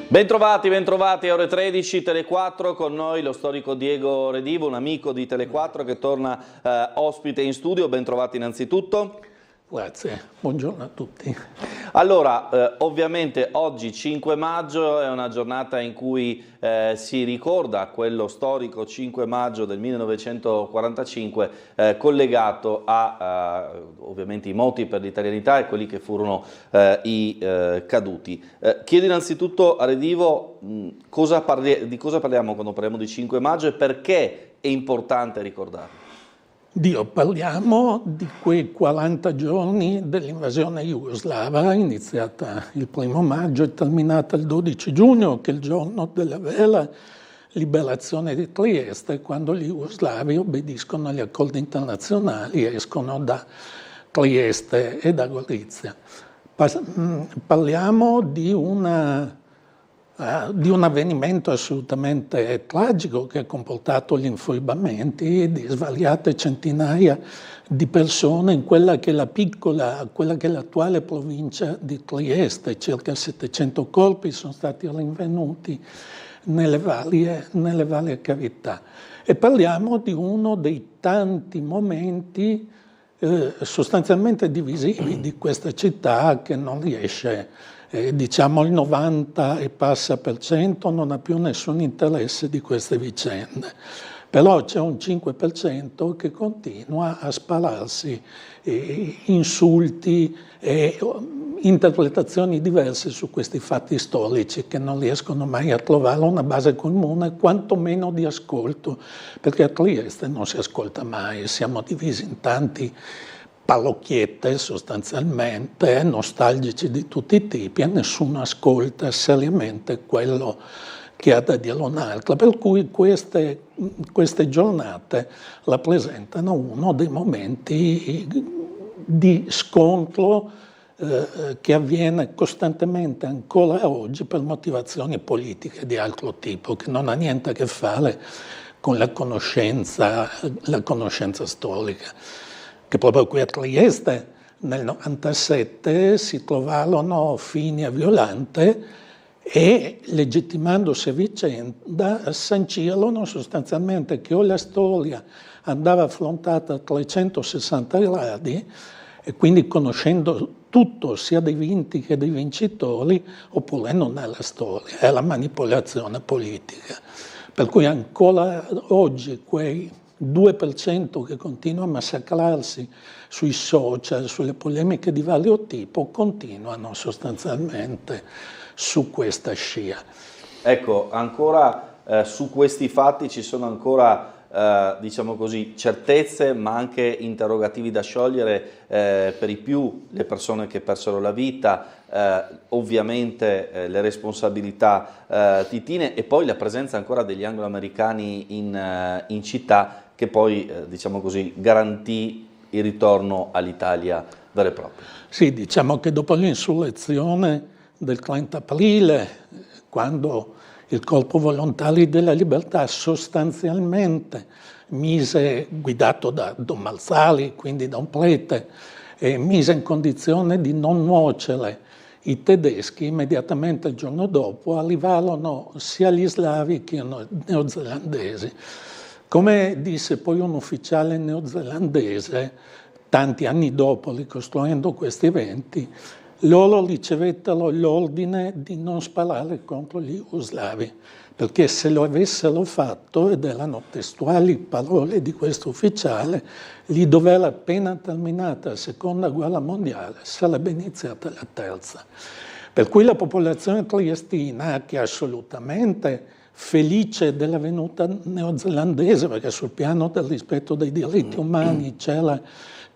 Bentrovati, ore 13, Tele4, con noi lo storico Diego Redivo, un amico di Tele4 che torna ospite in studio. Bentrovati innanzitutto. Grazie, buongiorno a tutti. Allora, ovviamente oggi 5 maggio è una giornata in cui si ricorda quello storico 5 maggio del 1945 collegato a ovviamente i moti per l'italianità e quelli che furono i caduti. Chiedo innanzitutto a Redivo di cosa parliamo quando parliamo di 5 maggio e perché è importante ricordarlo. Parliamo di quei 40 giorni dell'invasione jugoslava, iniziata il 1° maggio e terminata il 12 giugno, che è il giorno della vera liberazione di Trieste, quando gli jugoslavi obbediscono agli accordi internazionali e escono da Trieste e da Gorizia. Parliamo di un avvenimento assolutamente tragico che ha comportato gli infoibamenti di svariate centinaia di persone in quella che è l'attuale provincia di Trieste. Circa 700 corpi sono stati rinvenuti nelle varie cavità. E parliamo di uno dei tanti momenti sostanzialmente divisivi di questa città che non riesce, diciamo il 90 e passa per cento non ha più nessun interesse di queste vicende. Però c'è un 5% che continua a spararsi insulti e interpretazioni diverse su questi fatti storici che non riescono mai a trovare una base comune, quantomeno di ascolto, perché a Trieste non si ascolta mai, siamo divisi in tanti parrocchiette sostanzialmente, nostalgici di tutti i tipi, e nessuno ascolta seriamente quello che ha da dire un'altra, per cui queste giornate rappresentano uno dei momenti di scontro che avviene costantemente ancora oggi per motivazioni politiche di altro tipo, che non ha niente a che fare con la conoscenza storica. Che proprio qui a Trieste nel 97 si trovarono Fini e Violante e, legittimandosi a vicenda, sancirono sostanzialmente che o la storia andava affrontata a 360 gradi e quindi conoscendo tutto sia dei vinti che dei vincitori, oppure non è la storia, è la manipolazione politica. Per cui ancora oggi quei 2% che continua a massacrarsi sui social, sulle polemiche di vario tipo, continuano sostanzialmente su questa scia. Ecco, ancora su questi fatti ci sono ancora diciamo così, certezze ma anche interrogativi da sciogliere per i più, le persone che persero la vita, ovviamente le responsabilità titine e poi la presenza ancora degli anglo-americani in città che poi, diciamo così, garantì il ritorno all'Italia vera e propria. Sì, diciamo che dopo l'insurrezione del 30 aprile, quando il Corpo Volontari della Libertà sostanzialmente guidato da Don Marzali, quindi da un prete, mise in condizione di non nuocere i tedeschi, immediatamente il giorno dopo arrivarono sia gli slavi che i neozelandesi. Come disse poi un ufficiale neozelandese, tanti anni dopo, ricostruendo questi eventi, loro ricevettero l'ordine di non sparare contro gli jugoslavi, perché se lo avessero fatto, ed erano testuali parole di questo ufficiale, lì dove era appena terminata la Seconda Guerra Mondiale sarebbe iniziata la Terza. Per cui la popolazione triestina, che è assolutamente felice della venuta neozelandese, perché sul piano del rispetto dei diritti umani c'era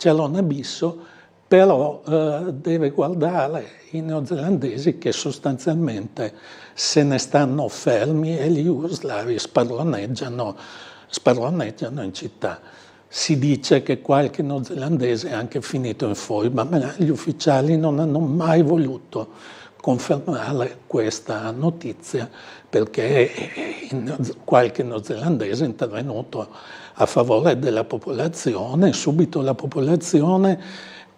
un abisso, però deve guardare i neozelandesi che sostanzialmente se ne stanno fermi e gli jugoslavi spadroneggiano in città. Si dice che qualche neozelandese è anche finito in foiba, ma gli ufficiali non hanno mai voluto confermare questa notizia perché qualche neozelandese è intervenuto a favore della popolazione, subito la popolazione,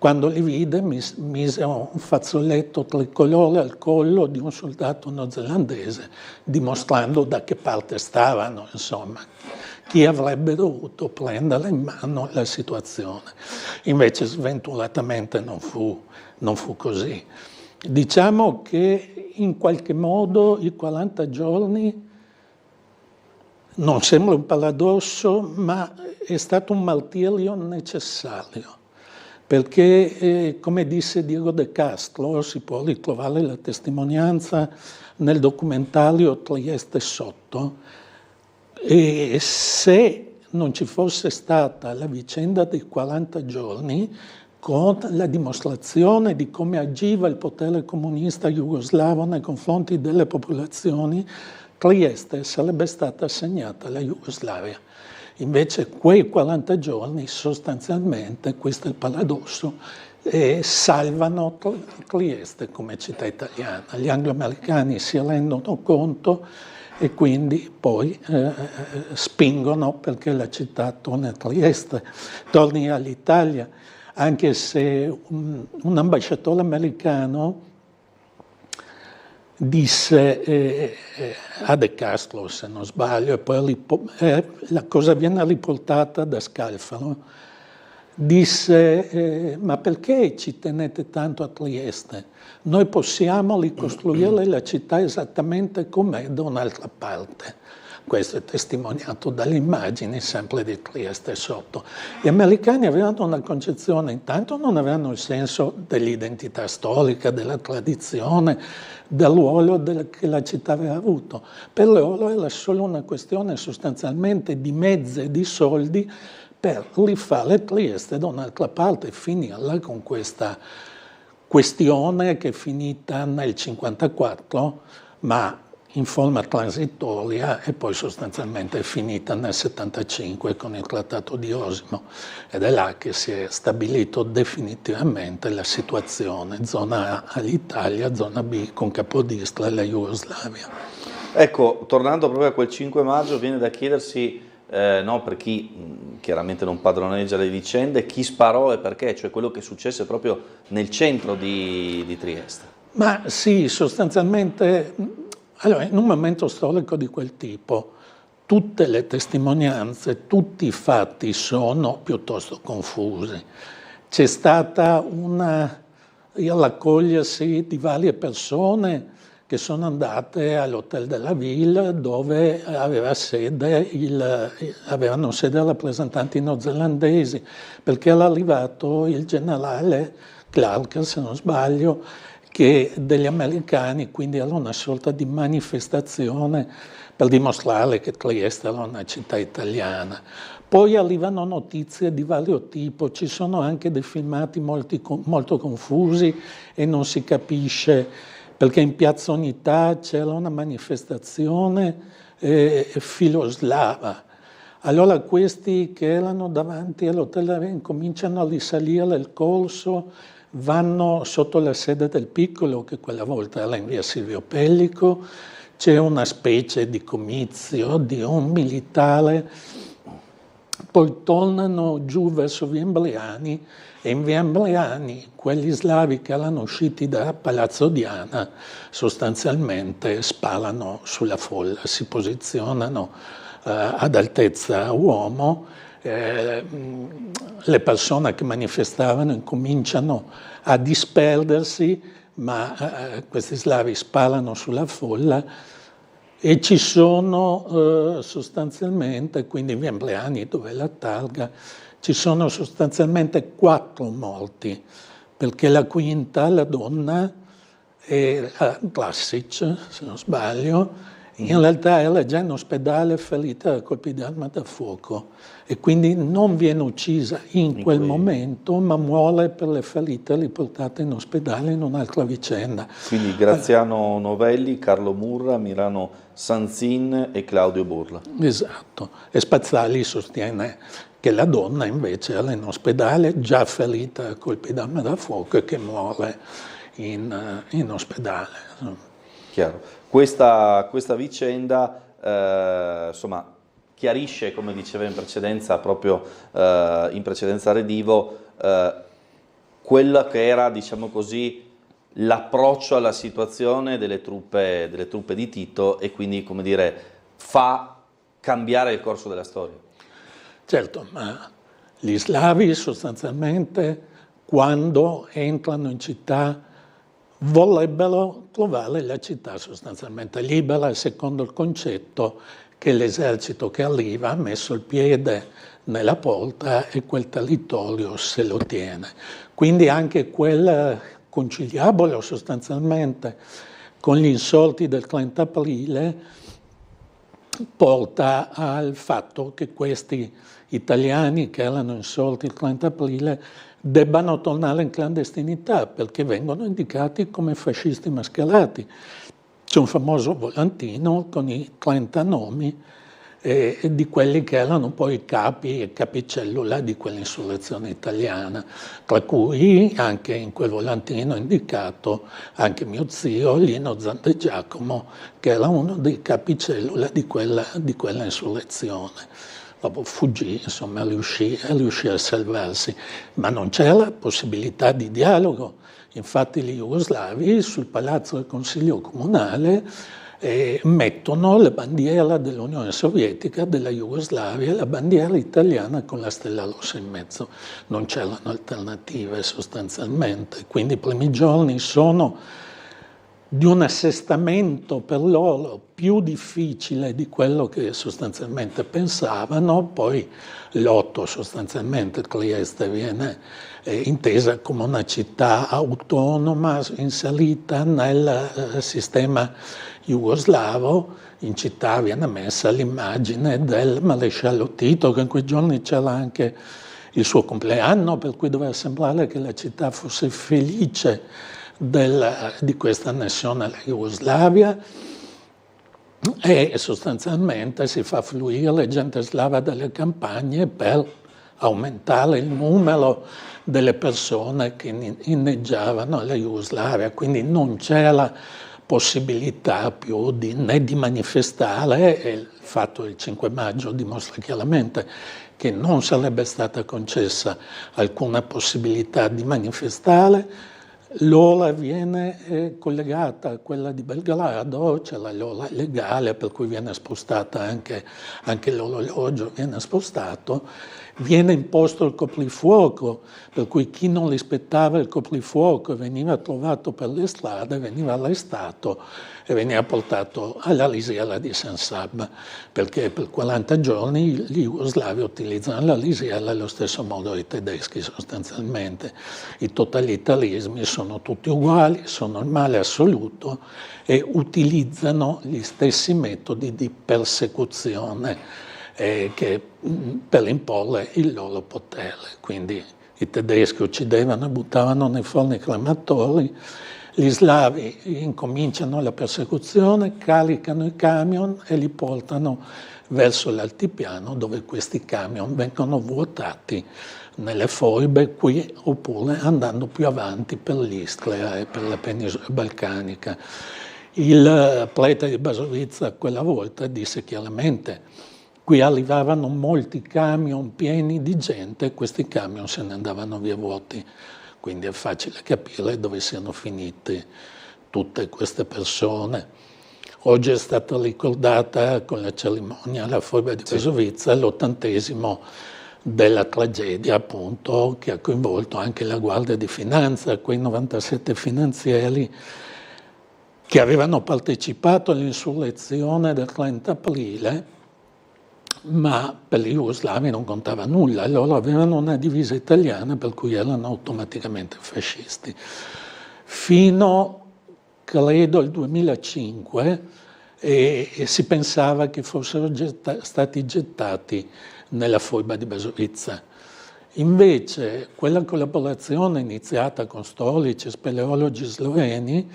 Quando li vide mise un fazzoletto tricolore al collo di un soldato neozelandese, dimostrando da che parte stavano, insomma, chi avrebbe dovuto prendere in mano la situazione. Invece sventuratamente non fu così. Diciamo che in qualche modo i 40 giorni, non sembra un paradosso, ma è stato un martirio necessario. Perché, come disse Diego De Castro, si può ritrovare la testimonianza nel documentario Trieste sotto, e se non ci fosse stata la vicenda dei 40 giorni, con la dimostrazione di come agiva il potere comunista jugoslavo nei confronti delle popolazioni, Trieste sarebbe stata assegnata alla Jugoslavia. Invece quei 40 giorni sostanzialmente, questo è il paradosso, salvano Trieste come città italiana. Gli anglo-americani si rendono conto e quindi poi spingono perché la città torni a Trieste, torni all'Italia, anche se un ambasciatore americano disse a De Castro, se non sbaglio, e poi la cosa viene riportata da Scalfaro, disse ma perché ci tenete tanto a Trieste? Noi possiamo ricostruire la città esattamente com'è da un'altra parte. Questo è testimoniato dalle immagini sempre di Trieste sotto. Gli americani avevano una concezione, intanto non avevano il senso dell'identità storica, della tradizione, del ruolo che la città aveva avuto. Per loro era solo una questione sostanzialmente di mezzi e di soldi per rifare Trieste da un'altra parte e finirla con questa questione che è finita nel 1954, ma in forma transitoria, e poi sostanzialmente è finita nel 1975 con il Trattato di Osimo, ed è là che si è stabilito definitivamente la situazione, zona A all'Italia, zona B con Capodistria e la Jugoslavia. Ecco, tornando proprio a quel 5 maggio, viene da chiedersi, no, per chi chiaramente non padroneggia le vicende, chi sparò e perché, cioè quello che successe proprio nel centro di Trieste. Ma sì, sostanzialmente, allora, in un momento storico di quel tipo, tutte le testimonianze, tutti i fatti sono piuttosto confusi. C'è stata il raccogliersi di varie persone che sono andate all'Hotel de la Ville, dove avevano sede rappresentanti neozelandesi, perché era arrivato il generale Clark, se non sbaglio, che degli americani, quindi era una sorta di manifestazione per dimostrare che Trieste era una città italiana. Poi arrivano notizie di vario tipo, ci sono anche dei filmati molto confusi e non si capisce, perché in Piazza Unità c'era una manifestazione filoslava. Allora questi che erano davanti all'hotel cominciano a risalire il corso, vanno sotto la sede del Piccolo, che quella volta era in via Silvio Pellico, c'è una specie di comizio di un militare, poi tornano giù verso via Embriani, e in via Embriani quelli slavi che erano usciti da Palazzo Diana sostanzialmente sparano sulla folla, si posizionano ad altezza uomo. Le persone che manifestavano incominciano a disperdersi, ma questi slavi sparano sulla folla e ci sono sostanzialmente, quindi in via Embriani, dove è la targa, ci sono sostanzialmente 4 morti, perché la quinta, la donna, era Vlasic, se non sbaglio, in realtà era già in ospedale ferita da colpi di arma da fuoco e quindi non viene uccisa in quel momento, ma muore per le ferite riportate in ospedale in un'altra vicenda. Quindi Graziano Novelli, Carlo Murra, Mirano Sanzin e Claudio Burla. Esatto, e Spazzali sostiene che la donna invece era in ospedale già ferita da colpi d'arma da fuoco e che muore in ospedale. Chiaro. Questa vicenda insomma, chiarisce, come diceva in precedenza, proprio in precedenza Redivo, quello che era, diciamo così, l'approccio alla situazione delle truppe di Tito, e quindi, come dire, fa cambiare il corso della storia. Certo, ma gli slavi sostanzialmente, quando entrano in città, vorrebbero trovare la città sostanzialmente libera, secondo il concetto che l'esercito che arriva ha messo il piede nella porta e quel territorio se lo tiene. Quindi anche quel conciliabolo sostanzialmente con gli insorti del 30 aprile porta al fatto che questi italiani che erano insorti il 30 aprile debbano tornare in clandestinità perché vengono indicati come fascisti mascherati. C'è un famoso volantino con i 30 nomi di quelli che erano poi i capi e capicellula di quell'insurrezione italiana, tra cui anche in quel volantino indicato anche mio zio Lino Zante Giacomo, che era uno dei capicellula di quella insurrezione. Dopo fuggì, insomma, riuscì a salvarsi, ma non c'era possibilità di dialogo. Infatti gli jugoslavi sul palazzo del Consiglio Comunale mettono la bandiera dell'Unione Sovietica, della Jugoslavia, e la bandiera italiana con la stella rossa in mezzo. Non c'erano alternative sostanzialmente, quindi i primi giorni sono di un assestamento per loro più difficile di quello che sostanzialmente pensavano. Poi l'8 sostanzialmente Trieste viene intesa come una città autonoma inserita nel sistema jugoslavo. In città viene messa l'immagine del maresciallo Tito, che in quei giorni c'era anche il suo compleanno, per cui doveva sembrare che la città fosse felice di questa annessione alla Jugoslavia, e sostanzialmente si fa fluire gente slava dalle campagne per aumentare il numero delle persone che inneggiavano alla Jugoslavia, quindi non c'era possibilità più né di manifestare, e il fatto del 5 maggio dimostra chiaramente che non sarebbe stata concessa alcuna possibilità di manifestare. L'ora viene collegata a quella di Belgrado, c'è l'ora legale per cui viene spostata anche l'orologio, viene spostato, viene imposto il coprifuoco, per cui chi non rispettava il coprifuoco veniva trovato per le strade, veniva arrestato e veniva portato alla lisiera di San Sab, perché per 40 giorni gli jugoslavi utilizzano la lisiera allo stesso modo dei tedeschi sostanzialmente. I totalitarismi sono tutti uguali, sono il male assoluto e utilizzano gli stessi metodi di persecuzione per imporre il loro potere. Quindi i tedeschi uccidevano e buttavano nei forni crematori, gli slavi incominciano la persecuzione, caricano i camion e li portano verso l'altipiano, dove questi camion vengono vuotati nelle foibe qui, oppure andando più avanti per l'Istria e per la penisola balcanica. Il prete di Basovizza quella volta disse chiaramente: qui arrivavano molti camion pieni di gente e questi camion se ne andavano via vuoti. Quindi è facile capire dove siano finite tutte queste persone. Oggi è stata ricordata con la cerimonia alla foiba di Basovizza l'80° della tragedia, appunto, che ha coinvolto anche la Guardia di Finanza, quei 97 finanzieri che avevano partecipato all'insurrezione del 30 aprile, ma per gli jugoslavi non contava nulla, loro avevano una divisa italiana per cui erano automaticamente fascisti. Fino, credo, al 2005 si pensava che fossero stati gettati nella foiba di Basovizza. Invece quella collaborazione iniziata con storici e speleologi sloveni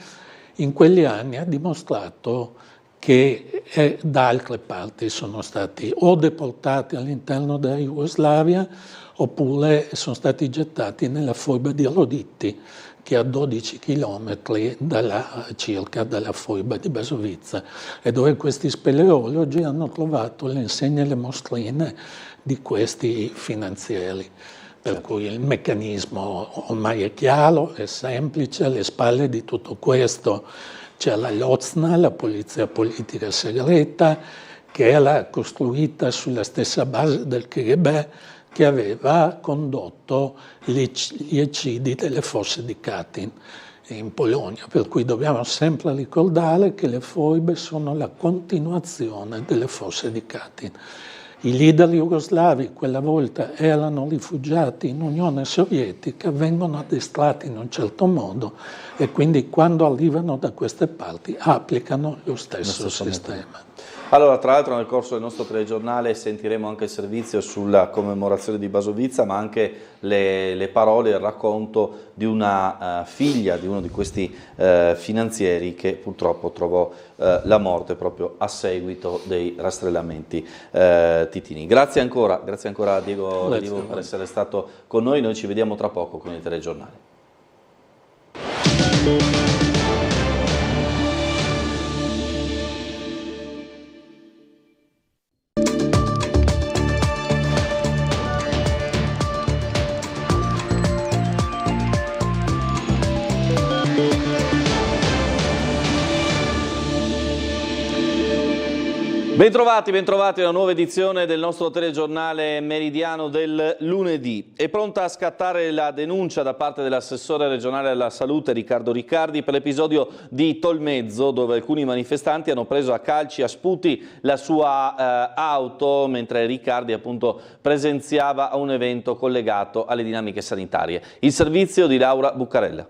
in quegli anni ha dimostrato che da altre parti sono stati o deportati all'interno della Jugoslavia oppure sono stati gettati nella foiba di Roditti, che è a 12 chilometri circa dalla foiba di Basovizza, e dove questi speleologi hanno trovato le insegne e le mostrine di questi finanzieri. per cui il meccanismo ormai è chiaro, è semplice, alle spalle di tutto questo c'è la Lozna, la polizia politica segreta, che era costruita sulla stessa base del KGB, che aveva condotto gli eccidi delle fosse di Katyn in Polonia, per cui dobbiamo sempre ricordare che le foibe sono la continuazione delle fosse di Katyn. I leader jugoslavi quella volta erano rifugiati in Unione Sovietica, vengono addestrati in un certo modo e quindi quando arrivano da queste parti applicano lo stesso sistema. Allora, tra l'altro nel corso del nostro telegiornale sentiremo anche il servizio sulla commemorazione di Basovizza, ma anche le parole e il racconto di una figlia di uno di questi finanzieri che purtroppo trovò la morte proprio a seguito dei rastrellamenti titini. Grazie ancora Diego D'Alivo per essere stato con noi ci vediamo tra poco con il telegiornale. Bentrovati a una nuova edizione del nostro telegiornale meridiano del lunedì. È pronta a scattare la denuncia da parte dell'assessore regionale alla salute Riccardo Riccardi per l'episodio di Tolmezzo, dove alcuni manifestanti hanno preso a calci e a sputi la sua auto mentre Riccardi appunto presenziava a un evento collegato alle dinamiche sanitarie. Il servizio di Laura Buccarella.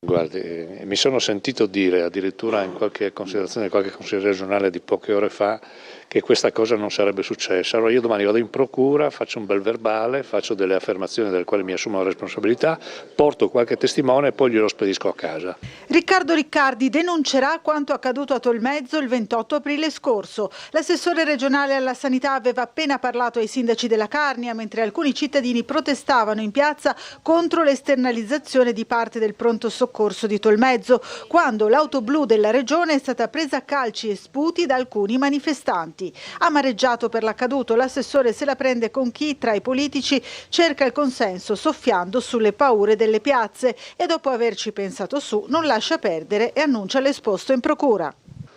Guardi, mi sono sentito dire addirittura in qualche considerazione di qualche consigliere regionale di poche ore fa che questa cosa non sarebbe successa. Allora io domani vado in procura, faccio un bel verbale, faccio delle affermazioni delle quali mi assumo la responsabilità, porto qualche testimone e poi glielo spedisco a casa. Riccardo Riccardi denuncerà quanto accaduto a Tolmezzo il 28 aprile scorso. L'assessore regionale alla sanità aveva appena parlato ai sindaci della Carnia, mentre alcuni cittadini protestavano in piazza contro l'esternalizzazione di parte del pronto soccorso di Tolmezzo, quando l'auto blu della regione è stata presa a calci e sputi da alcuni manifestanti. Amareggiato per l'accaduto, l'assessore se la prende con chi tra i politici cerca il consenso soffiando sulle paure delle piazze e dopo averci pensato su non lascia perdere e annuncia l'esposto in procura.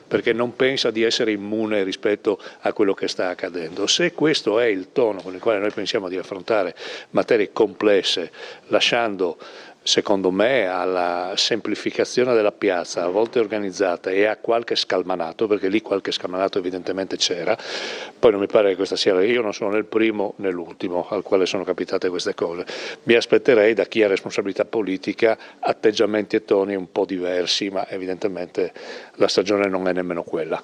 Perché non pensa di essere immune rispetto a quello che sta accadendo. Se questo è il tono con il quale noi pensiamo di affrontare materie complesse, lasciando secondo me alla semplificazione della piazza, a volte organizzata, e a qualche scalmanato, perché lì qualche scalmanato evidentemente c'era, poi non mi pare che questa sia, io non sono né il primo né l'ultimo al quale sono capitate queste cose. Mi aspetterei da chi ha responsabilità politica atteggiamenti e toni un po' diversi, ma evidentemente la stagione non è nemmeno quella.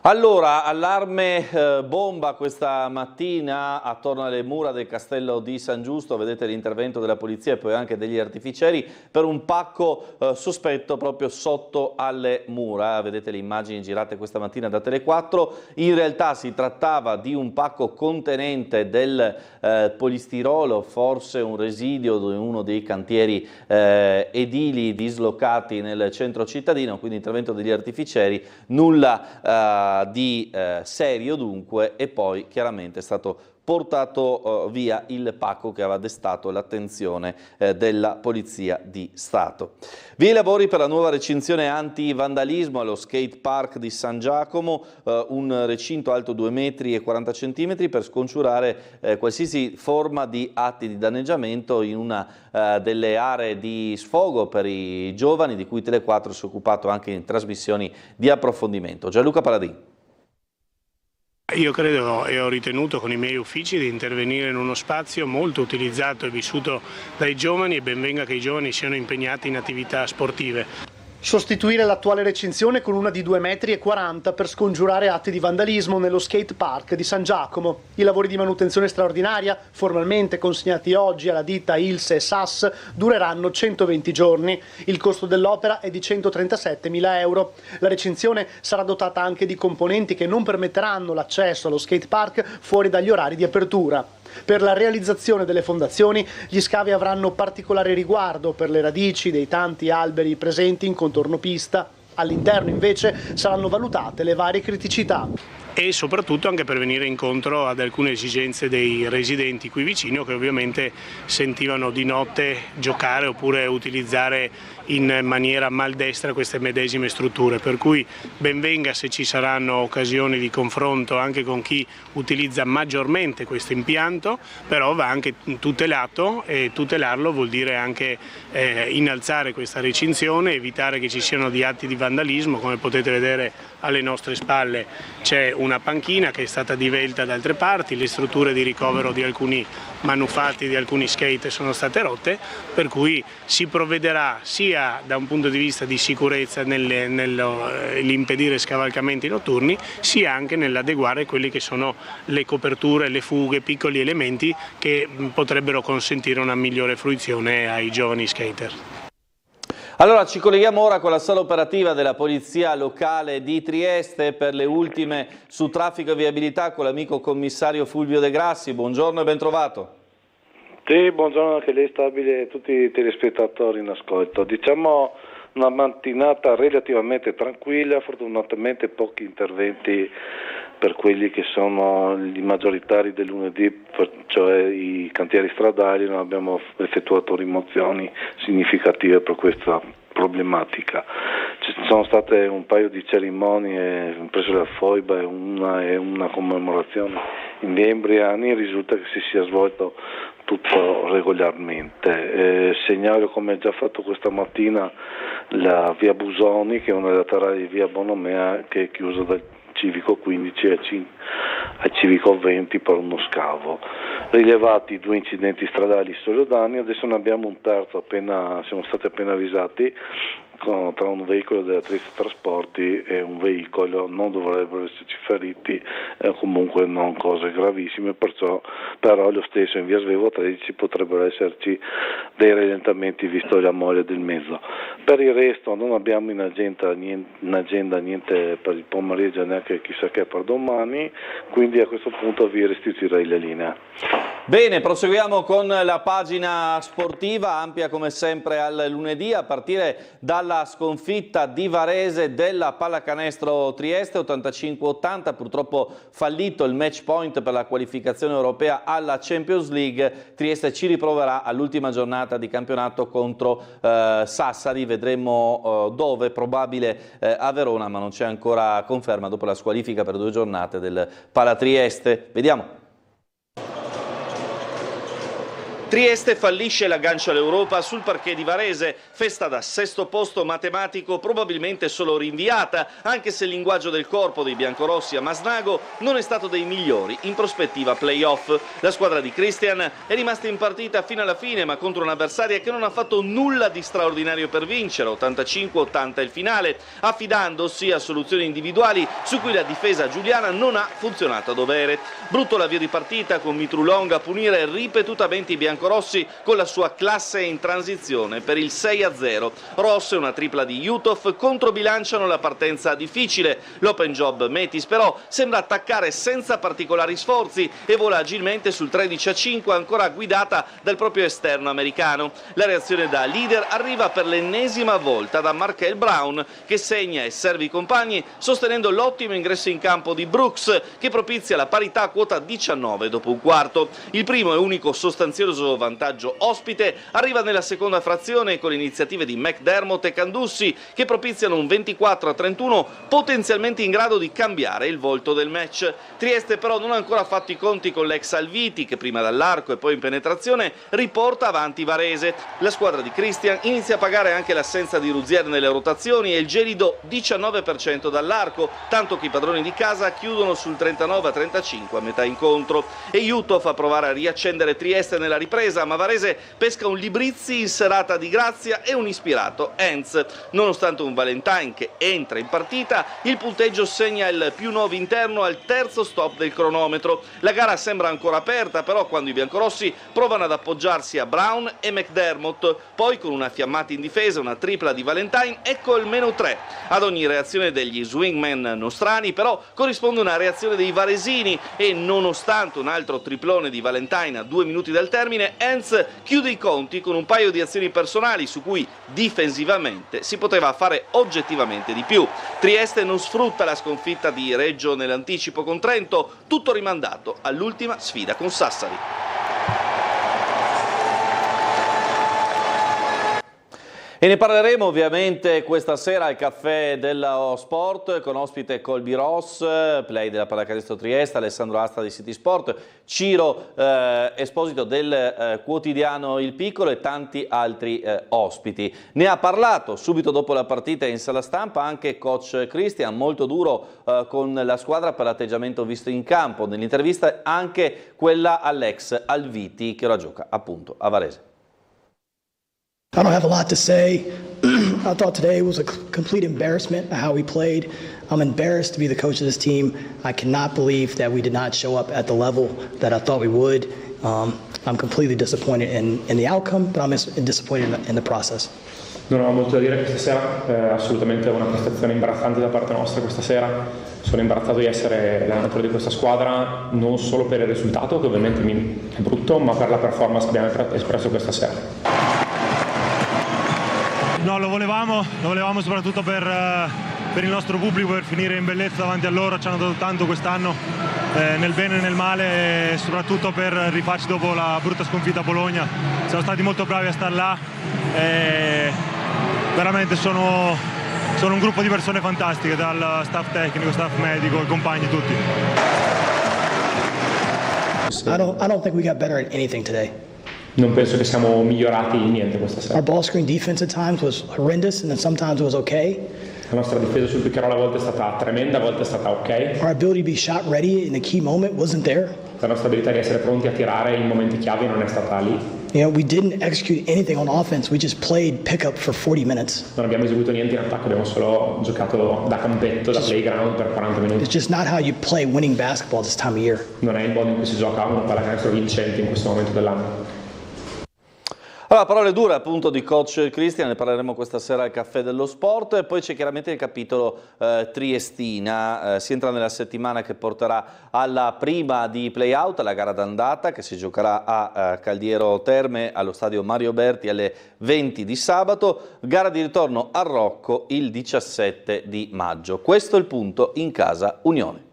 Allora, allarme bomba questa mattina attorno alle mura del castello di San Giusto, vedete l'intervento della polizia e poi anche degli artificieri per un pacco sospetto proprio sotto alle mura, vedete le immagini girate questa mattina da Tele4, in realtà si trattava di un pacco contenente del polistirolo, forse un residio di uno dei cantieri edili dislocati nel centro cittadino, quindi intervento degli artificieri, nulla di serio dunque, e poi chiaramente è stato portato via il pacco che aveva destato l'attenzione della Polizia di Stato. Via i lavori per la nuova recinzione anti-vandalismo allo skate park di San Giacomo, un recinto alto 2,40 m per scongiurare qualsiasi forma di atti di danneggiamento in una delle aree di sfogo per i giovani di cui Tele4 si è occupato anche in trasmissioni di approfondimento. Gianluca Paladin. Io credo e ho ritenuto con i miei uffici di intervenire in uno spazio molto utilizzato e vissuto dai giovani e ben venga che i giovani siano impegnati in attività sportive. Sostituire l'attuale recinzione con una di 2,40 m per scongiurare atti di vandalismo nello skate park di San Giacomo. I lavori di manutenzione straordinaria, formalmente consegnati oggi alla ditta Ilse e SAS, dureranno 120 giorni. Il costo dell'opera è di 137.000 euro. La recinzione sarà dotata anche di componenti che non permetteranno l'accesso allo skate park fuori dagli orari di apertura. Per la realizzazione delle fondazioni, gli scavi avranno particolare riguardo per le radici dei tanti alberi presenti in contorno pista. All'interno invece saranno valutate le varie criticità. e soprattutto anche per venire incontro ad alcune esigenze dei residenti qui vicino, che ovviamente sentivano di notte giocare oppure utilizzare in maniera maldestra queste medesime strutture, per cui ben venga se ci saranno occasioni di confronto anche con chi utilizza maggiormente questo impianto, però va anche tutelato, e tutelarlo vuol dire anche innalzare questa recinzione, evitare che ci siano di atti di vandalismo. Come potete vedere alle nostre spalle c'è una panchina che è stata divelta da altre parti, le strutture di ricovero di alcuni manufatti, di alcuni skate sono state rotte, per cui si provvederà sia da un punto di vista di sicurezza nell'impedire scavalcamenti notturni, sia anche nell'adeguare quelli che sono le coperture, le fughe, piccoli elementi che potrebbero consentire una migliore fruizione ai giovani skater. Allora ci colleghiamo ora con la sala operativa della Polizia Locale di Trieste per le ultime su traffico e viabilità con l'amico commissario Fulvio De Grassi. Buongiorno e ben trovato. Sì, buongiorno anche lei, stabile, tutti i telespettatori in ascolto. Diciamo una mattinata relativamente tranquilla, fortunatamente pochi interventi per quelli che sono i maggioritari del lunedì, cioè i cantieri stradali. Non abbiamo effettuato rimozioni significative per questa problematica. Ci sono state un paio di cerimonie presso la Foiba e una commemorazione in via Embriani. Risulta che si sia svolto tutto regolarmente. Segnalo, come già fatto questa mattina, la via Busoni, che è una laterale di via Bonomea, che è chiusa dal civico 15 al civico 20 per uno scavo. Rilevati 2 incidenti stradali soldani, adesso ne abbiamo un terzo, siamo stati appena avvisati, tra un veicolo della Trieste Trasporti e un veicolo. Non dovrebbero esserci feriti, comunque non cose gravissime, però lo stesso in via Svevo 13 potrebbero esserci dei rallentamenti visto la mole del mezzo. Per il resto non abbiamo in agenda niente per il pomeriggio, neanche chissà che per domani, quindi a questo punto vi restituirei la linea. Bene, proseguiamo con la pagina sportiva, ampia come sempre al lunedì, a partire dalla sconfitta di Varese della Pallacanestro Trieste 85-80, purtroppo fallito il match point per la qualificazione europea alla Champions League. Trieste ci riproverà all'ultima giornata di campionato contro Sassari, vedremo dove, probabile a Verona, ma non c'è ancora conferma dopo la squalifica per 2 giornate del Palatrieste. Vediamo. Trieste fallisce l'aggancio all'Europa sul parquet di Varese, festa da 6° posto matematico probabilmente solo rinviata, anche se il linguaggio del corpo dei biancorossi a Masnago non è stato dei migliori in prospettiva play-off. La squadra di Christian è rimasta in partita fino alla fine, ma contro un'avversaria che non ha fatto nulla di straordinario per vincere, 85-80 il finale, affidandosi a soluzioni individuali su cui la difesa giuliana non ha funzionato a dovere. Brutto l'avvio di partita con Mitrulong a punire ripetutamente i biancorossi con la sua classe in transizione per il 6-0. Ross e una tripla di Jutov controbilanciano la partenza difficile. L'open job Metis però sembra attaccare senza particolari sforzi e vola agilmente sul 13-5, ancora guidata dal proprio esterno americano. La reazione da leader arriva per l'ennesima volta da Markel Brown, che segna e serve i compagni sostenendo l'ottimo ingresso in campo di Brooks, che propizia la parità a quota 19 dopo un quarto. Il primo e unico sostanzioso vantaggio ospite arriva nella seconda frazione con le iniziative di McDermott e Candussi, che propiziano un 24-31 potenzialmente in grado di cambiare il volto del match. Trieste però non ha ancora fatto i conti con l'ex Alviti, che prima dall'arco e poi in penetrazione riporta avanti Varese. La squadra di Christian inizia a pagare anche l'assenza di Ruzier nelle rotazioni e il gelido 19% dall'arco, tanto che i padroni di casa chiudono sul 39-35 a metà incontro. E Jutov a provare a riaccendere Trieste nella ripresa, ma Varese pesca un Librizzi in serata di grazia e un ispirato Enz. Nonostante un Valentine che entra in partita, il punteggio segna il +9 interno al terzo stop del cronometro. La gara sembra ancora aperta, però quando i biancorossi provano ad appoggiarsi a Brown e McDermott, poi con una fiammata in difesa, una tripla di Valentine, ecco il -3. Ad ogni reazione degli swingman nostrani però corrisponde una reazione dei varesini e nonostante un altro triplone di Valentine a 2 minuti dal termine, fine Enz chiude i conti con un paio di azioni personali su cui difensivamente si poteva fare oggettivamente di più. Trieste non sfrutta la sconfitta di Reggio nell'anticipo con Trento, tutto rimandato all'ultima sfida con Sassari. E ne parleremo ovviamente questa sera al Caffè dello Sport con ospite Colby Ross, play della Pallacanestro Trieste, Alessandro Asta di City Sport, Ciro Esposito del quotidiano Il Piccolo e tanti altri ospiti. Ne ha parlato subito dopo la partita in sala stampa anche coach Christian, molto duro con la squadra per l'atteggiamento visto in campo. Nell'intervista anche quella all'ex Alviti che ora gioca appunto a Varese. I don't have a lot to say. I thought today was a complete embarrassment of how we played. I'm embarrassed to be the coach of this team. I cannot believe that we did not show up at the level that I thought we would. I'm completely disappointed in the outcome, but I'm disappointed in the process. Non ho molto da dire questa sera, assolutamente una prestazione imbarazzante da parte nostra questa sera. Sono imbarazzato di essere l'allenatore di questa squadra, non solo per il risultato, che ovviamente è brutto, ma per la performance che abbiamo espresso questa sera. No, lo volevamo soprattutto per il nostro pubblico, per finire in bellezza davanti a loro. Ci hanno dato tanto quest'anno, nel bene e nel male, e soprattutto per rifarci dopo la brutta sconfitta a Bologna. Siamo stati molto bravi a star là e veramente sono un gruppo di persone fantastiche, dal staff tecnico, staff medico, i compagni tutti. I don't think we got better at anything today. Non penso che siamo migliorati in niente questa sera. Our ball screen defense at times was horrendous, and then sometimes it was okay. La nostra difesa sul pick and roll a volte è stata tremenda, a volte è stata ok. Our ability to be shot ready in the key moment wasn't there. La nostra abilità di essere pronti a tirare in momenti chiave non è stata lì. You know, we didn't execute anything on offense. We just played pickup for 40 minutes. Non abbiamo eseguito niente in attacco, abbiamo solo giocato da campetto, da playground per 40 minuti. It's just not how you play winning basketball this time of year. Non è il modo in cui si gioca una pallacanestro vincente in questo momento dell'anno. Allora, parole dure appunto di coach Christian, ne parleremo questa sera al Caffè dello Sport, e poi c'è chiaramente il capitolo Triestina. Si entra nella settimana che porterà alla prima di play-out, alla gara d'andata che si giocherà a Caldiero Terme allo stadio Mario Berti alle 20 di sabato, gara di ritorno a Rocco il 17 di maggio. Questo è il punto in casa Unione.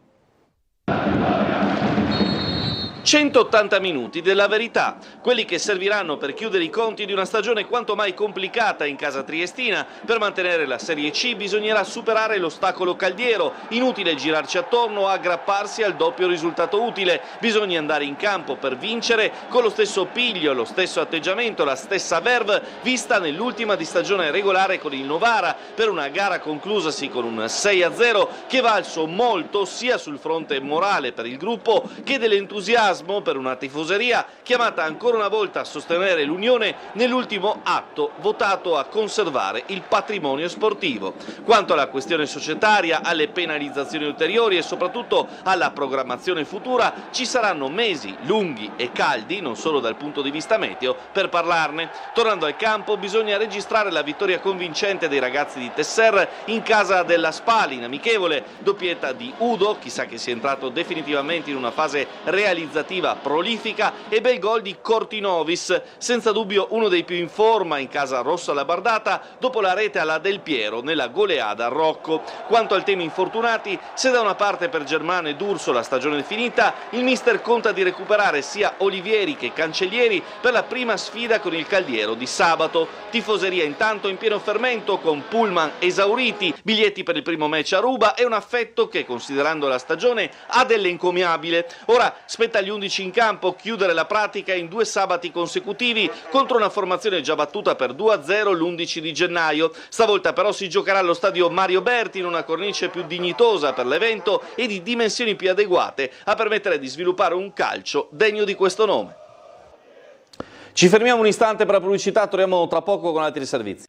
180 minuti della verità, quelli che serviranno per chiudere i conti di una stagione quanto mai complicata in casa triestina. Per mantenere la Serie C bisognerà superare l'ostacolo Caldiero, inutile girarci attorno o aggrapparsi al doppio risultato utile, bisogna andare in campo per vincere con lo stesso piglio, lo stesso atteggiamento, la stessa verve vista nell'ultima di stagione regolare con il Novara, per una gara conclusasi con un 6-0 che valso molto sia sul fronte morale per il gruppo che dell'entusiasmo per una tifoseria chiamata ancora una volta a sostenere l'Unione nell'ultimo atto votato a conservare il patrimonio sportivo. Quanto alla questione societaria, alle penalizzazioni ulteriori e soprattutto alla programmazione futura, ci saranno mesi lunghi e caldi, non solo dal punto di vista meteo, per parlarne. Tornando al campo, bisogna registrare la vittoria convincente dei ragazzi di Tesser in casa della Spal, in amichevole, doppietta di Udo, chissà che sia entrato definitivamente in una fase realizzativa prolifica, e bel gol di Cortinovis, senza dubbio uno dei più in forma in casa rossa labardata dopo la rete alla Del Piero nella goleada a Rocco. Quanto al tema infortunati, se da una parte per Germano e D'Urso la stagione è finita, il mister conta di recuperare sia Olivieri che Cancellieri per la prima sfida con il Caldiero di sabato. Tifoseria intanto in pieno fermento, con pullman esauriti, biglietti per il primo match a Ruba e un affetto che, considerando la stagione, ha dell'encomiabile. Ora spetta agli 11 in campo chiudere la pratica in 2 sabati consecutivi contro una formazione già battuta per 2-0 l'11 di gennaio. Stavolta però si giocherà allo stadio Mario Berti in una cornice più dignitosa per l'evento e di dimensioni più adeguate a permettere di sviluppare un calcio degno di questo nome. Ci fermiamo un istante per la pubblicità, torniamo tra poco con altri servizi.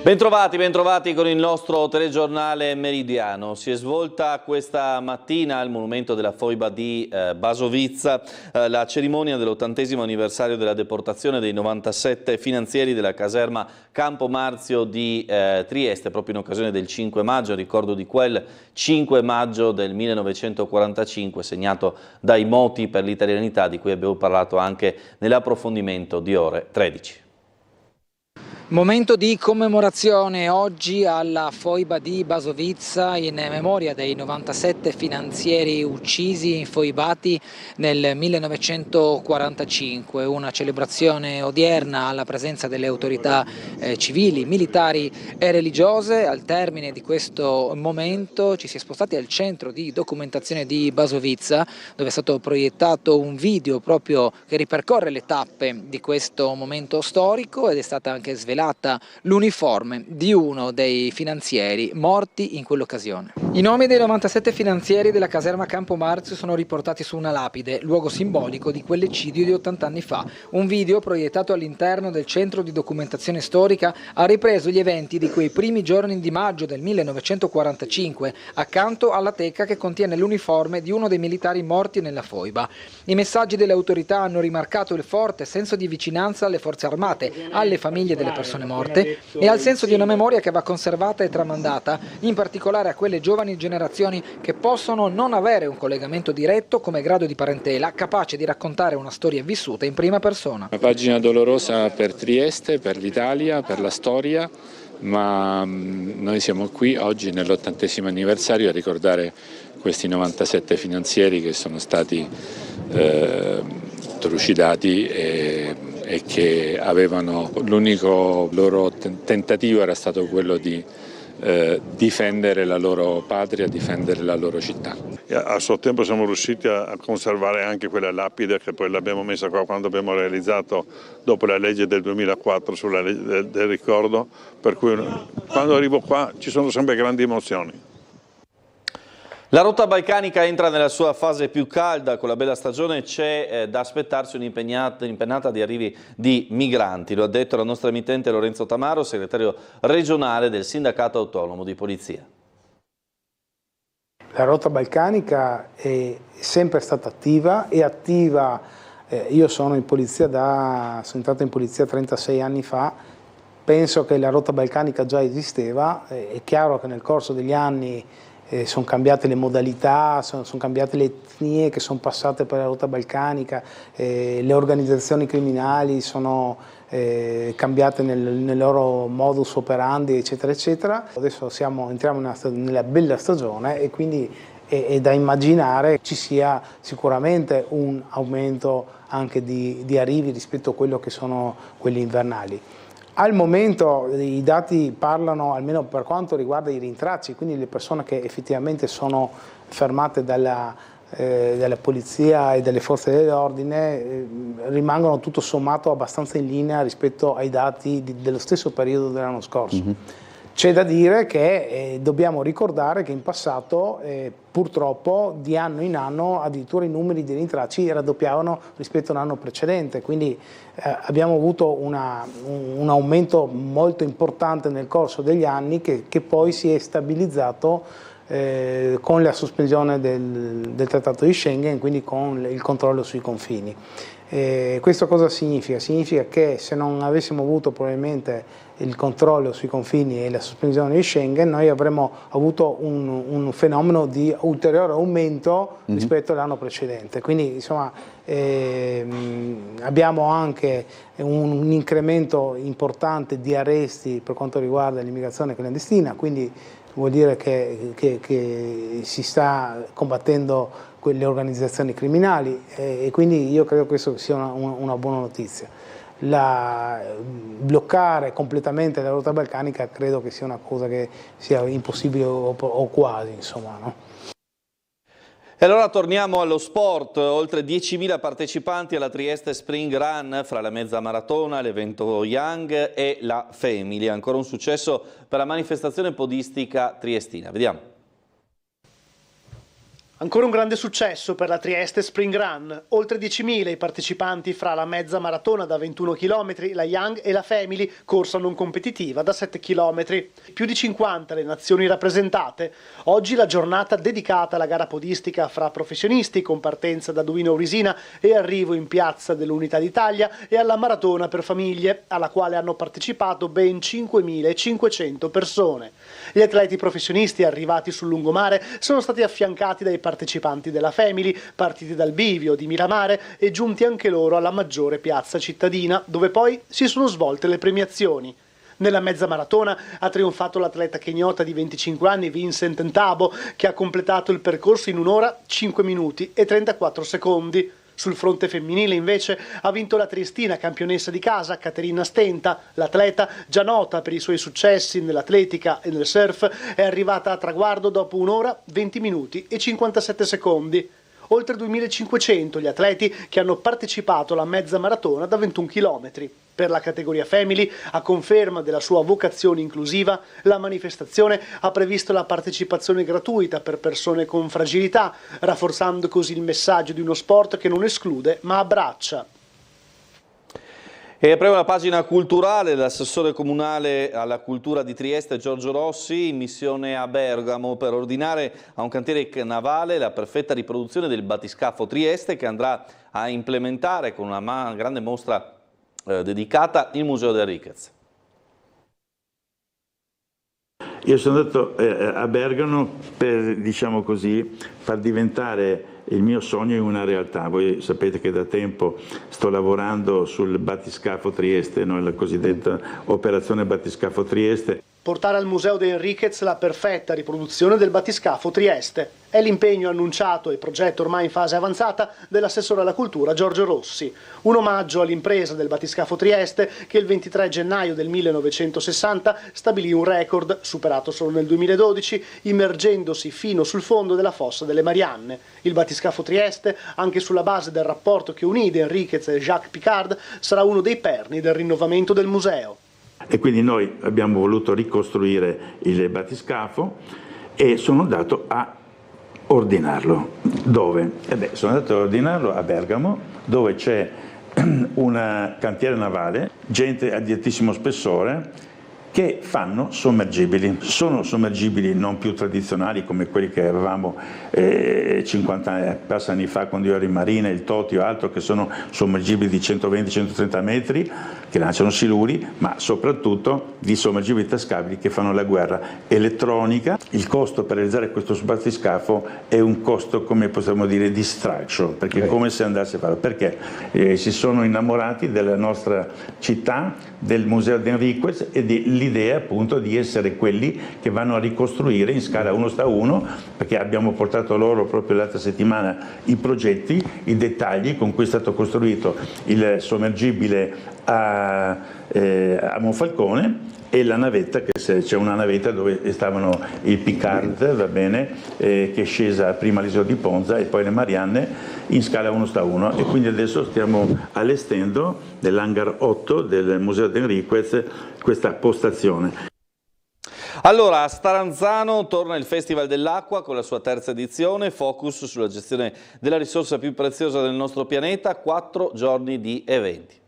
Bentrovati con il nostro telegiornale meridiano. Si è svolta questa mattina al monumento della foiba di Basovizza la cerimonia dell'80° anniversario della deportazione dei 97 finanzieri della caserma Campo Marzio di Trieste, proprio in occasione del 5 maggio, ricordo di quel 5 maggio del 1945 segnato dai moti per l'italianità di cui abbiamo parlato anche nell'approfondimento di Ore 13. Momento di commemorazione oggi alla foiba di Basovizza in memoria dei 97 finanzieri uccisi, infoibati nel 1945. Una celebrazione odierna alla presenza delle autorità civili, militari e religiose. Al termine di questo momento ci si è spostati al centro di documentazione di Basovizza, dove è stato proiettato un video proprio che ripercorre le tappe di questo momento storico ed è stata anche svelata l'uniforme di uno dei finanzieri morti in quell'occasione. I nomi dei 97 finanzieri della caserma Campo Marzio sono riportati su una lapide, luogo simbolico di quell'eccidio di 80 anni fa. Un video proiettato all'interno del centro di documentazione storica ha ripreso gli eventi di quei primi giorni di maggio del 1945, accanto alla teca che contiene l'uniforme di uno dei militari morti nella foiba. I messaggi delle autorità hanno rimarcato il forte senso di vicinanza alle forze armate, alle famiglie delle persone morte e al senso di una memoria che va conservata e tramandata, in particolare a quelle giovani generazioni che possono non avere un collegamento diretto come grado di parentela capace di raccontare una storia vissuta in prima persona. Una pagina dolorosa per Trieste, per l'Italia, per la storia, ma noi siamo qui oggi nell'80° anniversario a ricordare questi 97 finanzieri che sono stati trucidati e che avevano, l'unico loro tentativo era stato quello di difendere la loro patria, difendere la loro città. A suo tempo siamo riusciti a conservare anche quella lapide che poi l'abbiamo messa qua quando abbiamo realizzato dopo la legge del 2004 sulla legge del ricordo, per cui quando arrivo qua ci sono sempre grandi emozioni. La rotta balcanica entra nella sua fase più calda, con la bella stagione c'è da aspettarsi un'impennata di arrivi di migranti, lo ha detto la nostra emittente Lorenzo Tamaro, segretario regionale del Sindacato Autonomo di Polizia. La rotta balcanica è sempre stata attiva, è attiva, io sono entrato in polizia 36 anni fa, penso che la rotta balcanica già esisteva, è chiaro che nel corso degli anni sono cambiate le modalità, sono cambiate le etnie che sono passate per la rotta balcanica, le organizzazioni criminali sono cambiate nel loro modus operandi, eccetera, eccetera. Adesso entriamo nella bella stagione e quindi è da immaginare ci sia sicuramente un aumento anche di arrivi rispetto a quello che sono quelli invernali. Al momento i dati parlano, almeno per quanto riguarda i rintracci, quindi le persone che effettivamente sono fermate dalla polizia e dalle forze dell'ordine, rimangono tutto sommato abbastanza in linea rispetto ai dati dello stesso periodo dell'anno scorso. C'è da dire che dobbiamo ricordare che in passato purtroppo di anno in anno addirittura i numeri dei rintracci raddoppiavano rispetto all'anno precedente, quindi abbiamo avuto un aumento molto importante nel corso degli anni che poi si è stabilizzato con la sospensione del Trattato di Schengen, quindi con il controllo sui confini. Questo cosa significa? Significa che se non avessimo avuto probabilmente il controllo sui confini e la sospensione di Schengen, noi avremmo avuto un fenomeno di ulteriore aumento rispetto all'anno precedente. Quindi insomma abbiamo anche un incremento importante di arresti per quanto riguarda l'immigrazione clandestina, quindi vuol dire che si sta combattendo quelle organizzazioni criminali e quindi io credo che questo sia una buona notizia. Bloccare completamente la rotta balcanica credo che sia una cosa che sia impossibile o quasi, insomma, no? E allora torniamo allo sport, oltre 10.000 partecipanti alla Trieste Spring Run fra la mezza maratona, l'evento Young e la Family. Ancora un successo per la manifestazione podistica triestina. Vediamo. Ancora un grande successo per la Trieste Spring Run. Oltre 10.000 i partecipanti fra la mezza maratona da 21 km, la Young e la Family, corsa non competitiva da 7 km. Più di 50 le nazioni rappresentate. Oggi la giornata dedicata alla gara podistica fra professionisti con partenza da Duino Orisina e arrivo in Piazza dell'Unità d'Italia e alla maratona per famiglie, alla quale hanno partecipato ben 5.500 persone. Gli atleti professionisti arrivati sul lungomare sono stati affiancati dai partecipanti della Family, partiti dal bivio di Miramare e giunti anche loro alla maggiore piazza cittadina, dove poi si sono svolte le premiazioni. Nella mezza maratona ha trionfato l'atleta kenyota di 25 anni Vincent Ntabo, che ha completato il percorso in 1 ora, 5 minuti e 34 secondi. Sul fronte femminile invece ha vinto la triestina campionessa di casa Caterina Stenta. L'atleta, già nota per i suoi successi nell'atletica e nel surf, è arrivata a traguardo dopo 1 ora, 20 minuti e 57 secondi. Oltre 2.500 gli atleti che hanno partecipato alla mezza maratona da 21 km. Per la categoria Family, a conferma della sua vocazione inclusiva, la manifestazione ha previsto la partecipazione gratuita per persone con fragilità, rafforzando così il messaggio di uno sport che non esclude ma abbraccia. E apriamo la pagina culturale. L'assessore comunale alla cultura di Trieste Giorgio Rossi in missione a Bergamo per ordinare a un cantiere navale la perfetta riproduzione del battiscafo Trieste, che andrà a implementare con una grande mostra dedicata il Museo del Enriquez. Io sono andato a Bergamo per, diciamo così, far diventare il mio sogno in una realtà. Voi sapete che da tempo sto lavorando sul battiscafo Trieste, no? La cosiddetta operazione battiscafo Trieste. Portare al Museo de Enriquez la perfetta riproduzione del battiscafo Trieste. È l'impegno annunciato e progetto ormai in fase avanzata dell'assessore alla cultura Giorgio Rossi. Un omaggio all'impresa del battiscafo Trieste che il 23 gennaio del 1960 stabilì un record, superato solo nel 2012, immergendosi fino sul fondo della fossa delle Marianne. Il battiscafo Trieste, anche sulla base del rapporto che unì De Enriquez e Jacques Picard, sarà uno dei perni del rinnovamento del museo. E quindi noi abbiamo voluto ricostruire il battiscafo e sono andato a ordinarlo. Dove? Sono andato a ordinarlo a Bergamo, dove c'è un cantiere navale, gente di altissimo spessore, che fanno sommergibili. Sono sommergibili non più tradizionali come quelli che avevamo 50 anni fa quando io ero in marina, il Toti o altro, che sono sommergibili di 120-130 metri, che lanciano siluri, ma soprattutto di sommergibili tascabili che fanno la guerra elettronica. Il costo per realizzare questo battiscafo è un costo, come possiamo dire, di straccio, perché è come se andasse a farlo. Perché si sono innamorati della nostra città, del Museo de Enriquez e dell'idea appunto di essere quelli che vanno a ricostruire in scala 1:1, perché abbiamo portato loro proprio l'altra settimana i progetti, i dettagli con cui è stato costruito il sommergibile a Monfalcone e la navetta, che c'è una navetta dove stavano il Picard, va bene, che è scesa prima all'isola di Ponza e poi le Marianne in scala 1:1, e quindi adesso stiamo allestendo nell'hangar 8 del Museo de Enriquez questa postazione. Allora, a Staranzano torna il Festival dell'Acqua con la sua terza edizione, focus sulla gestione della risorsa più preziosa del nostro pianeta, 4 giorni di eventi.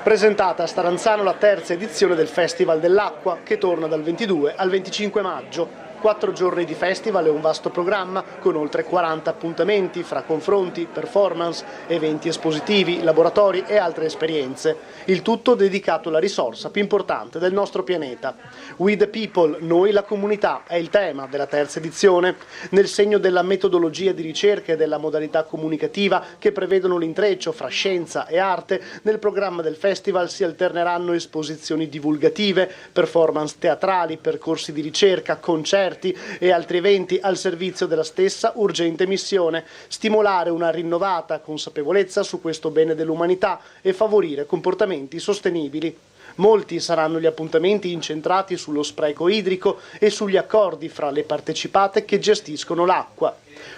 Presentata a Staranzano la terza edizione del Festival dell'Acqua, che torna dal 22 al 25 maggio. 4 giorni di festival e un vasto programma con oltre 40 appuntamenti fra confronti, performance, eventi espositivi, laboratori e altre esperienze. Il tutto dedicato alla risorsa più importante del nostro pianeta. We the People, noi la comunità, è il tema della terza edizione. Nel segno della metodologia di ricerca e della modalità comunicativa che prevedono l'intreccio fra scienza e arte, nel programma del festival si alterneranno esposizioni divulgative, performance teatrali, percorsi di ricerca, concerti e altri eventi al servizio della stessa urgente missione: stimolare una rinnovata consapevolezza su questo bene dell'umanità e favorire comportamenti sostenibili. Molti saranno gli appuntamenti incentrati sullo spreco idrico e sugli accordi fra le partecipate che gestiscono l'acqua.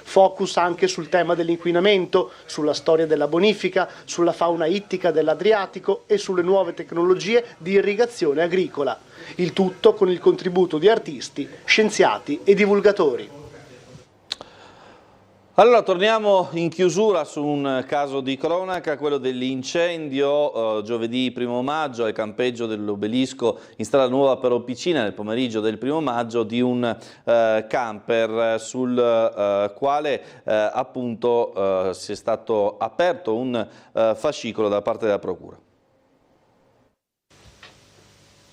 Focus anche sul tema dell'inquinamento, sulla storia della bonifica, sulla fauna ittica dell'Adriatico e sulle nuove tecnologie di irrigazione agricola. Il tutto con il contributo di artisti, scienziati e divulgatori. Allora torniamo in chiusura su un caso di cronaca, quello dell'incendio giovedì 1 maggio al campeggio dell'Obelisco in strada Nuova Peropicina nel pomeriggio del 1 maggio di un camper sul quale appunto si è stato aperto un fascicolo da parte della Procura.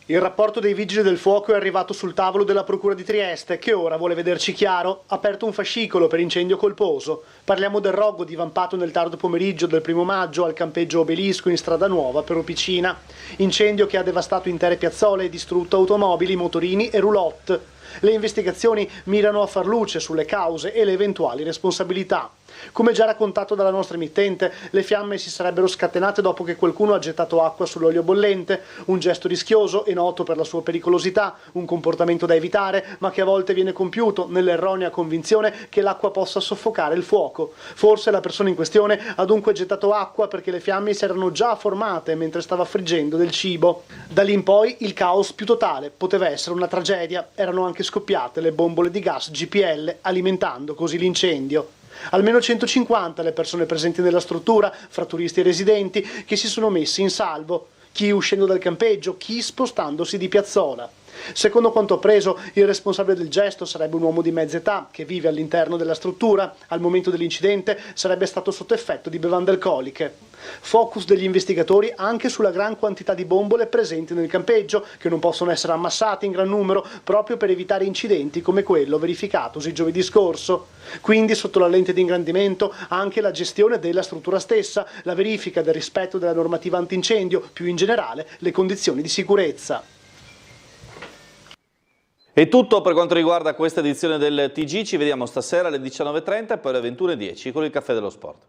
Il rapporto dei Vigili del Fuoco è arrivato sul tavolo della Procura di Trieste, che ora vuole vederci chiaro. Ha aperto un fascicolo per incendio colposo. Parliamo del rogo divampato nel tardo pomeriggio del 1 maggio al campeggio Obelisco in strada Nuova Peropicina. Incendio che ha devastato intere piazzole e distrutto automobili, motorini e roulotte. Le investigazioni mirano a far luce sulle cause e le eventuali responsabilità. Come già raccontato dalla nostra emittente, le fiamme si sarebbero scatenate dopo che qualcuno ha gettato acqua sull'olio bollente, un gesto rischioso e noto per la sua pericolosità, un comportamento da evitare, ma che a volte viene compiuto nell'erronea convinzione che l'acqua possa soffocare il fuoco. Forse la persona in questione ha dunque gettato acqua perché le fiamme si erano già formate mentre stava friggendo del cibo. Da lì in poi il caos più totale, poteva essere una tragedia, erano anche scoppiate le bombole di gas GPL alimentando così l'incendio. Almeno 150 le persone presenti nella struttura, fra turisti e residenti, che si sono messi in salvo, chi uscendo dal campeggio, chi spostandosi di piazzola. Secondo quanto appreso, il responsabile del gesto sarebbe un uomo di mezza età che vive all'interno della struttura. Al momento dell'incidente sarebbe stato sotto effetto di bevande alcoliche. Focus degli investigatori anche sulla gran quantità di bombole presenti nel campeggio, che non possono essere ammassate in gran numero proprio per evitare incidenti come quello verificatosi giovedì scorso. Quindi sotto la lente di ingrandimento anche la gestione della struttura stessa, la verifica del rispetto della normativa antincendio, più in generale le condizioni di sicurezza. È tutto per quanto riguarda questa edizione del TG, ci vediamo stasera alle 19:30 e poi alle 21:10 con il Caffè dello Sport.